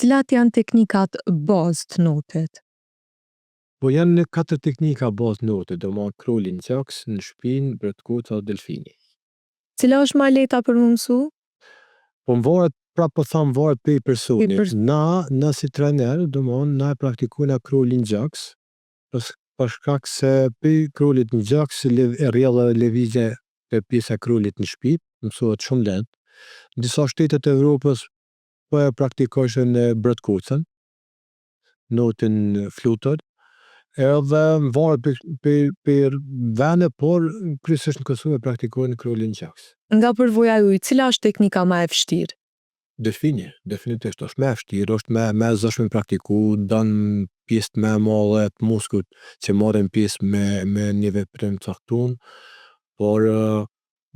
Cilat janë teknikat bazë të notit? Po janë 4 teknika bazë note, do më krolli në gjaks, në shpinë, bretkuca o delfini. Cila është ma leta për më mësu? Po më varet, po thamë varet për personit. Na si trener, do më na e praktikujna krolli në gjaks, për shkak se për krollit në gjaks, e rrjedha dhe lëvizje për pjesa e krollit në shtëpi, mësohet shumë lehtë. Disa shtetet e Evropës po e praktikojnë në bretkucën, notin flutur, edhe varet për vende, por kryesisht në Kosovë e praktikojnë krollin në gjaks. Nga përvoja juaj, cila është teknika ma e vështirë? Delfini, definitivisht është më e vështirë, është më e zëshme praktiku, don pjesë më e madhe të muskujt që marrin pjesë me një veprim të caktuar, por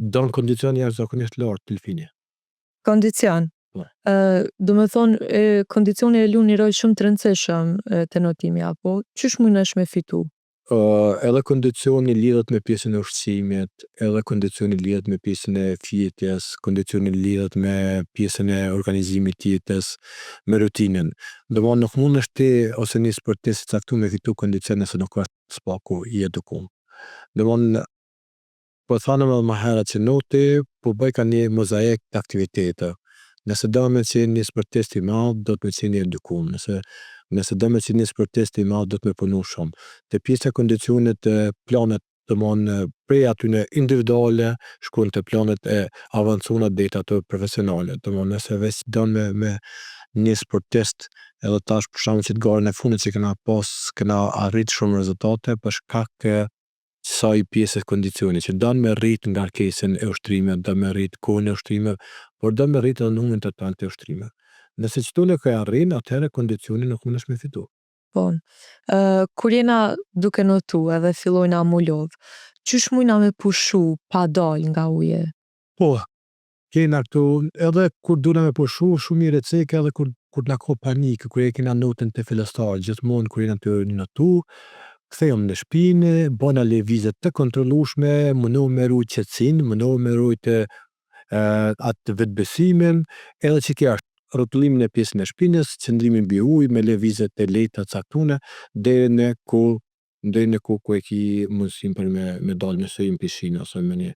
don kondicion jashtëzakonisht lartë delfini. Kondicion. Po. Do me thonë, kondicioni e lu një rol shumë të rëndësishëm të notimi, apo qysh mundesh me fitu? Edhe kondicioni lidhet me pjesën e ushqimit, edhe kondicioni lidhet me pjesën e fjetjes, kondicioni lidhet me pjesën e organizimit të jetës, me rutinën. Domthonë nuk mundesh ti ose një sportist i caktuar me fitu kondicion nëse nuk është spaku i edukuar. Domthonë, po thanë më herët që noti po bëj ka një mozaik të aktivitete. Nëse do me qenë një sportist i madh, do të me qenë një edukuar. Nëse do me qenë një sportist i madh, do të me punu shumë. Te pjesa e kondicionit planet, domthonë prej atyne individuale, shkon te planet e avancuara deri ato profesionale. Domthonë nëse veç don me një sportist, edhe tash për shkakun që të garën e fundit që kena arrit shumë rezultate për shkak kësaj pjesës kondicionit, që don me rrit ngarkesën e ushtrimet, don me rrit kohën e ushtrimet, por don me rrit edhe numrin total të ushtrimet. Nëse çto nuk e arrin, atëherë kondicionin nuk mundesh me fitu. Po. Kur jena duke notu edhe fillojna mu lodh, qysh mujna me pushu pa dal nga uje? Po, kena këtu, edhe kur duna me pushu, shumë mirë e cek edhe kur na ka panik, kur e kena notën të fillestar, gjithmonë kur jena të notu, kthehemi në shpinë, bëna lëvizje të kontrollueshme, mundohemi me rujt qetësinë, mundohemi me rujt atë vetbesimin, edhe që kjo është rrotullimin e pjesën e shpinës, qëndrimin mbi ujë me lëvizje të lehta caktuara deri në ku e ki mundësinë për me dalë nëse je në pishinë ose me një